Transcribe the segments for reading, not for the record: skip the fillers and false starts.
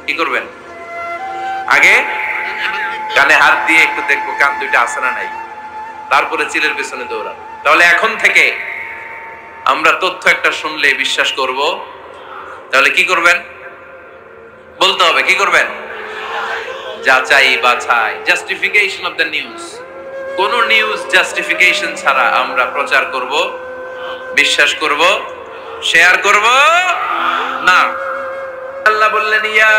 কি করবেন? আগে কানে হাত দিয়ে একটু দেখবো কান দুইটা আছে না নাই, তারপরে চিলের পেছনে দৌড়াবো। তাহলে এখন থেকে আমরা তথ্য একটা শুনলে বিশ্বাস করব, তাহলে কি করবেন? বলতে হবে কি করবেন? যাচাই বাছাই, জাস্টিফিকেশন অফ দ্য নিউজ। কোন নিউজ জাস্টিফিকেশন ছাড়া আমরা প্রচার করব, বিশ্বাস করব, শেয়ার করব না। আল্লাহ বললেন, ইয়া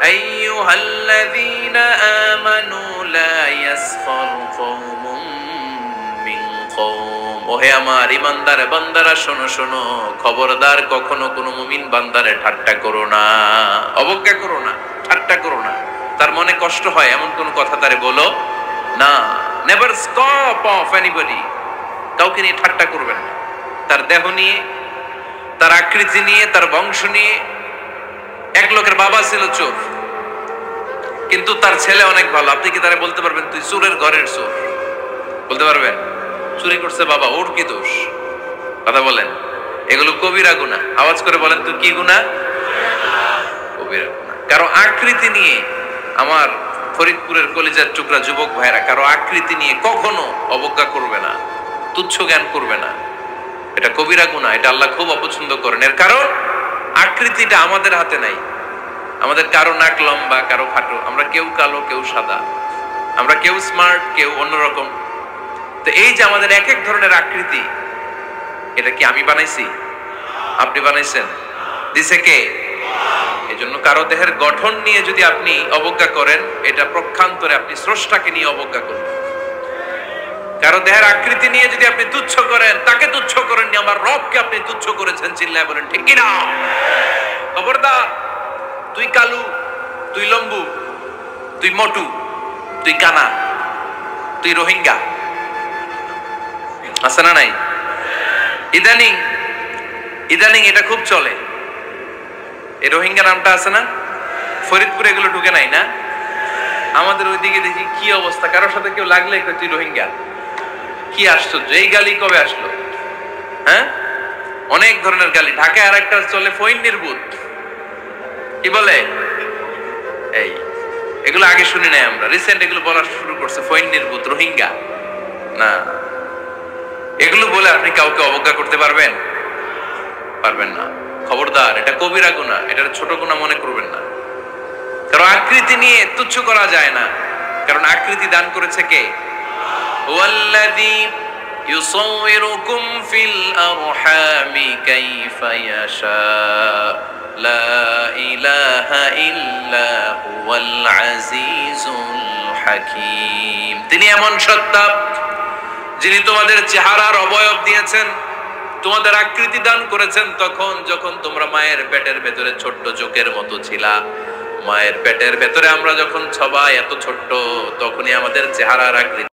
আইয়ুহাল্লাযীনা আমানু লা ইয়াসখার কওমুম মিন কওম। ওহে আমার ঈমানদার বান্দারা, শোনো শোনো, খবরদার কখনো কোনো মুমিন বান্দারে ঠাট্টা করো না, অবজ্ঞা করো না, ঠাট্টা করো না। তার মনে কষ্ট হয় এমন কোন কথা তারে বলো না। Never scoff of anybody. কাউকে নিয়ে ঠাট্টা করবেন না, তার দেহ নিয়ে, তার আকৃতি নিয়ে, তার বংশ নিয়ে। এক লোকের বাবা ছিল চোর, কিন্তু তার ছেলে অনেক ভালো। আপনি কি তারে বলতে পারবেন তুই চোরের ঘরের চোর? বলতে পারবেন? চুরি করছে বাবা, ওর কি দোষ? কথা বলেন। এগুলো কবিরা গুনাহ। আওয়াজ করে বলেন তুই কি গুনাহ? কবিরা গুনাহ। কারো আকৃতি নিয়ে, আমার ফরিদপুরের কলিজার টুকরা যুবক ভাইরা, কারো আকৃতি নিয়ে কখনো অবজ্ঞা করবে না, তুচ্ছ জ্ঞান করবে না। এটা কবিরা গুনাহ, এটা আল্লাহ খুব অপছন্দ করেন। এর কারণ আকৃতিটা আমাদের হাতে নাই। আমাদের কারো নাক লম্বা, কারো খাটো, আমরা কেউ কালো, কেউ সাদা, আমরা কেউ স্মার্ট, কেউ অন্যরকম। তো এই যে আমাদের এক এক ধরনের আকৃতি, এটা কি আমি বানাইছি? আপনি বানাইছেন? দিছে কে? এই জন্য কারো দেহের গঠন নিয়ে যদি আপনি অবজ্ঞা করেন, এটা প্রক্ষান্তরে আপনি স্রষ্টাকে নিয়ে অবজ্ঞা করবেন। কারো দেহের আকৃতি নিয়ে যদি আপনি তুচ্ছ করেন, তাকে তুচ্ছ করেননি, আমার রবকে আপনি তুচ্ছ করেছেন। চিল্লায় বলেন ঠিক কিনা? খবরদার, তুই কালু, তুই লম্বু, তুই মোটু, তুই কানা, তুই রোহিঙ্গা, আছে না নাই? ইদানিং ইদানিং এটা খুব চলে। এই রোহিঙ্গা নামটা আছে না? ফরিদপুরে এগুলো ঢুকে নাই না? আমাদের ওইদিকে দেখি কি অবস্থা, কারোর সাথে কেউ লাগলে তুই রোহিঙ্গা। কি আশ্চর্য, এই গালি কবে আসলো? হ্যাঁ, অনেক ধরনের গালি। ঢাকায় আর একটা চলে ফইন নির্বুত, কি বলে? এই এগুলো আগে শুনি নাই আমরা, রিসেন্ট এগুলো বলা শুরু করছে। ফইন নির্বুত, রোহিঙ্গা না। এগুলো বলে আপনি কাউকে অবজ্ঞা করতে পারবেন? পারবেন না। খবরদার, এটা কবিরা গুনাহ, এটা ছোট গুনাহ মনে করবেন না। কারণ আকৃতি নিয়ে তুচ্ছ করা যায় না, কারণ আকৃতি দান করেছে কে? ওয়াল্লাযী ইউসাউইরুকুম ফিল আরহামি কাইফা ইয়াশা লা ইলাহা ইল্লা হুয়াল আজিজুল হাকীম। তিনি এমন সত্তা যিনি তোমাদের চেহারার অবয়ব দিয়েছেন, তোমাদের আকৃতি দান করেছেন তখন যখন তোমরা মায়ের পেটের ভেতরে ছোট্ট চোখের মতো ছিলা। মায়ের পেটের ভেতরে আমরা যখন সবাই এত ছোট্ট, তখনই আমাদের চেহারার আকৃতি